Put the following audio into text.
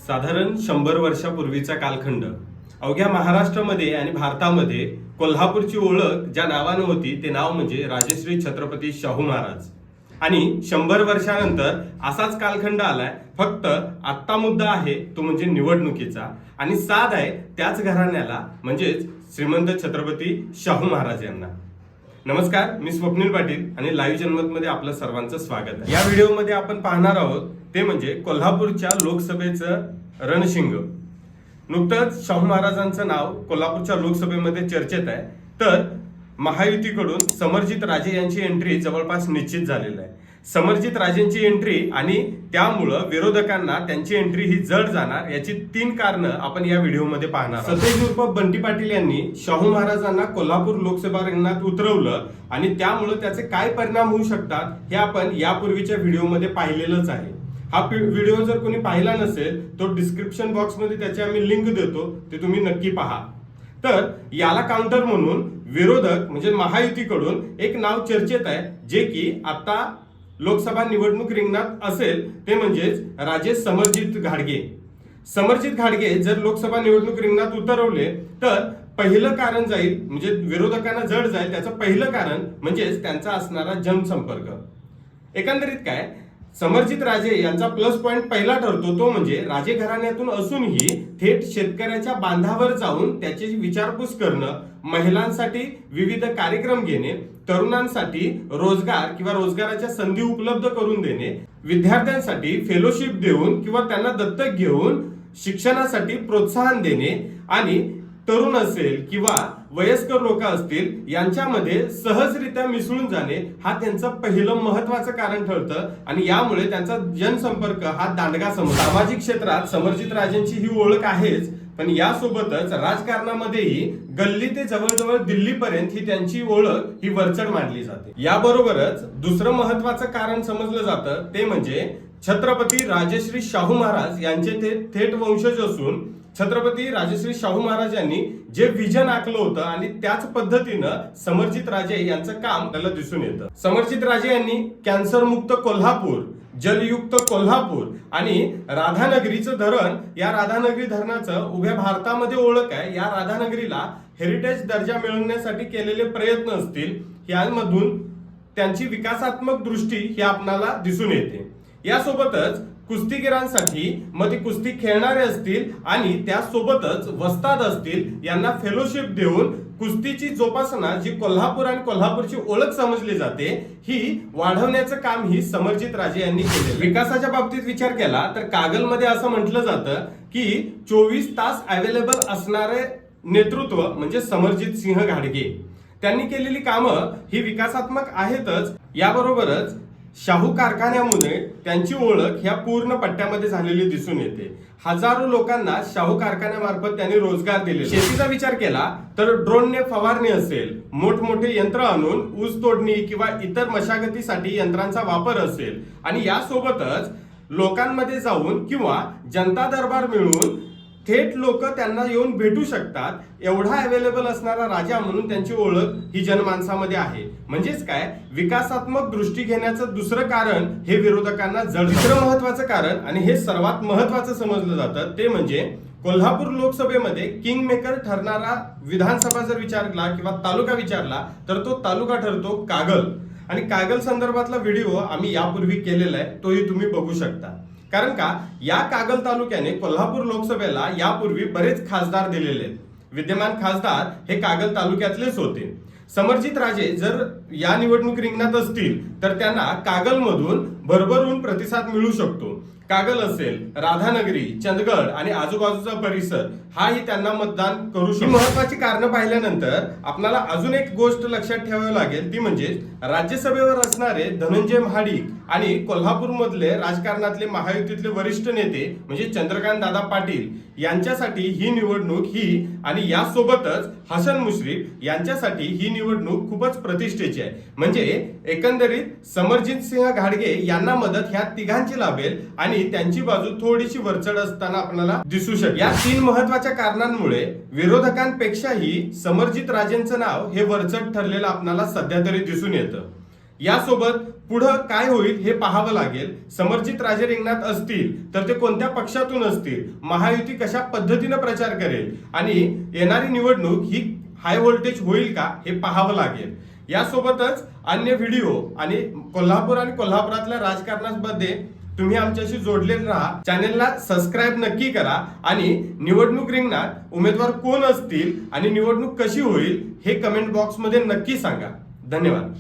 साधारण 100 वर्षापूर्वीचा कालखंड. अवघ्या महाराष्ट्रामध्ये आणि भारतामध्ये कोल्हापूरची ओळख ज्या नावानं होती ते नाव म्हणजे राजश्री छत्रपती शाहू महाराज. आणि 100 वर्षानंतर असाच कालखंड आलाय. फक्त आत्ता मुद्दा आहे तो म्हणजे निवडणुकीचा आणि साध आहे त्याच घराण्याला म्हणजेच श्रीमंत छत्रपती शाहू महाराज यांना. नमस्कार, मी स्वप्नील पाटील आणि लाईव्ह जनमतमध्ये आपलं सर्वांचं स्वागत आहे. या व्हिडिओमध्ये आपण पाहणार आहोत ते म्हणजे कोल्हापूरच्या लोकसभेचं रणशिंग. नुकतंच शाहू महाराजांचं नाव कोल्हापूरच्या लोकसभेमध्ये चर्चेत आहे. तर महायुतीकडून समरजित राजे यांची एंट्री जवळपास निश्चित झालेली आहे. समरजित राजेंची एंट्री आणि त्यामुळं विरोधकांना त्यांची एंट्री ही जड जाणार याची 3 कारणं आपण या व्हिडिओमध्ये पाहणार. सतेज उर्फ बंटी पाटील यांनी शाहू महाराजांना कोल्हापूर लोकसभा रिंगणात उतरवलं आणि त्यामुळं त्याचे काय परिणाम होऊ शकतात हे आपण यापूर्वीच्या व्हिडिओमध्ये पाहिलेलंच आहे. हा व्हिडिओ जर कोणी पाहिला नसेल तो डिस्क्रिप्शन बॉक्समध्ये त्याची आम्ही लिंक देतो, ते तुम्ही नक्की पहा. तर याला काउंटर म्हणून विरोधक म्हणजे महायुतीकडून एक नाव चर्चेत आहे जे की आता लोकसभा निवडणूक रिंगणात असेल ते म्हणजेच राजे समरजित घाडगे. समरजित घाडगे जर लोकसभा निवडणूक रिंगणात उतरवले तर पहिलं कारण जाईल म्हणजे विरोधकांना जड जाईल. त्याचं पहिलं कारण म्हणजेच त्यांचा असणारा जनसंपर्क. एकंदरीत काय, समरजित राजे यांचा प्लस पॉइंट पहिला ठरतो तो म्हणजे राजे घराण्यातून असूनही थेट शेतकऱ्याच्या बांधावर जाऊन त्याची विचारपूस करणं, महिलांसाठी विविध कार्यक्रम घेणे, तरुणांसाठी रोजगार किंवा रोजगाराच्या संधी उपलब्ध करून देणे, विद्यार्थ्यांसाठी फेलोशिप देऊन किंवा त्यांना दत्तक घेऊन शिक्षणासाठी प्रोत्साहन देणे आणि तरुण असेल किंवा वयस्कर लोक असतील यांच्यामध्ये सहजरित्या मिसळून जाणे हा त्यांचं पहिलं महत्वाचं कारण ठरतं आणि यामुळे त्यांचा जनसंपर्क हा दांडगा समजतो. सामाजिक क्षेत्रात समरजित राजेंची ही ओळख आहेच, पण यासोबतच राजकारणामध्येही गल्ली ते जवळजवळ दिल्लीपर्यंत ही त्यांची ओळख ही वरचढ मानली जाते. याबरोबरच दुसरं महत्वाचं कारण समजलं जातं ते म्हणजे छत्रपती राजश्री शाहू महाराज यांचे ते थेट वंशज असून छत्रपती राजश्री शाहू महाराज यांनी जे विजन आखलं होतं आणि त्याच पद्धतीनं समरजित राजे यांचं काम त्याला दिसून येतं. समरजित राजे यांनी कॅन्सर मुक्त कोल्हापूर, जलयुक्त कोल्हापूर आणि राधानगरीचं धरण, या राधानगरी धरणाचं उभ्या भारतामध्ये ओळख आहे. या राधानगरीला हेरिटेज दर्जा मिळवण्यासाठी केलेले प्रयत्न असतील, यामधून त्यांची विकासात्मक दृष्टी ही आपणाला दिसून येते. यासोबतच कुस्तीगिरांसाठी मग ते कुस्ती खेळणारे असतील आणि त्यासोबतच वस्ताद असतील यांना फेलोशिप देऊन कुस्तीची जोपासना जी कोल्हापूर आणि कोल्हापूरची ओळख समजली जाते ही वाढवण्याचं काम ही समरजित राजे यांनी केले. विकासाच्या बाबतीत विचार केला तर कागलमध्ये असं म्हटलं जातं की 24 तास अवेलेबल असणारे नेतृत्व म्हणजे समरजित सिंह घाडगे. त्यांनी केलेली कामं ही विकासात्मक आहेतच, याबरोबरच शाहू कारखान्यामुळे त्यांची ओळख ह्या पूर्ण पट्ट्यामध्ये झालेली दिसून येते. हजारो लोकांना शाहू कारखान्यामार्फत त्यांनी रोजगार दिले. शेतीचा विचार केला तर ड्रोनने फवारणी असेल, मोठमोठे यंत्र आणून ऊस तोडणी किंवा इतर मशागतीसाठी यंत्रांचा वापर असेल आणि यासोबतच लोकांमध्ये जाऊन किंवा जनता दरबार मिळून थेट लोक त्यांना येऊन भेटू शकतात एवढा अवेलेबल असणारा राजा म्हणून त्यांची ओळख ही जनमानसामध्ये आहे. म्हणजेच काय, विकासात्मक दृष्टी घेण्याचं दुसरं कारण हे विरोधकांना जड. दुसरं महत्वाचं कारण आणि हे सर्वात महत्वाचं समजलं जातं ते म्हणजे कोल्हापूर लोकसभेमध्ये किंग मेकर ठरणारा विधानसभा जर विचारला किंवा तालुका विचारला तर तो तालुका ठरतो कागल. आणि कागल संदर्भातला व्हिडिओ आम्ही यापूर्वी केलेला आहे, तोही तुम्ही बघू शकता. कारण का, या कागल तालुक्याने कोल्हापूर लोकसभेला यापूर्वी बरेच खासदार दिलेले आहेत. विद्यमान खासदार हे कागल तालुक्यातलेच होते. समरजित राजे जर या निवडणूक रिंगणात असतील तर त्यांना कागलमधून भरभरून प्रतिसाद मिळू शकतो. कागल असेल, राधानगरी, चंदगड आणि आजूबाजूचा परिसर हाही त्यांना मतदान करू शकतो. महत्वाची कारणं पाहिल्यानंतर आपल्याला अजून एक गोष्ट लक्षात ठेवावी लागेल ती म्हणजे राज्यसभेवर असणारे धनंजय महाडिक आणि कोल्हापूर मधले राजकारणातले महायुतीतले वरिष्ठ नेते म्हणजे चंद्रकांत दादा पाटील यांच्यासाठी ही निवडणूक ही आणि यासोबतच हसन मुश्रीफ यांच्यासाठी ही निवडणूक खूपच प्रतिष्ठेची आहे. म्हणजे एकंदरीत समरजित सिंह घाडगे यांना मदत ह्या तिघांची लाभेल आणि त्यांची बाजू थोडीशी वरचढ असताना आपल्याला दिसू शकेल. या 3 महत्वाच्या कारणांमुळे विरोधकांपेक्षाही समरजित राजेंचं नाव हे वरचढ ठरलेलं आपल्याला सध्या तरी दिसून येतं. यासोबत पुढं काय होईल हे पाहावं लागेल. समरजित राजे रिंगणात असतील तर ते कोणत्या पक्षातून असतील, महायुती कशा पद्धतीनं प्रचार करेल आणि येणारी निवडणूक ही हाय व्होल्टेज होईल का हे पाहावं लागेल. यासोबतच अन्य व्हिडिओ आणि कोल्हापूर आणि कोल्हापुरातल्या राजकारणामध्ये तुम्ही आमच्याशी जोडलेले राहा. चॅनेलला सबस्क्राईब नक्की करा आणि निवडणूक रिंगणात उमेदवार कोण असतील आणि निवडणूक कशी होईल हे कमेंट बॉक्समध्ये नक्की सांगा. धन्यवाद.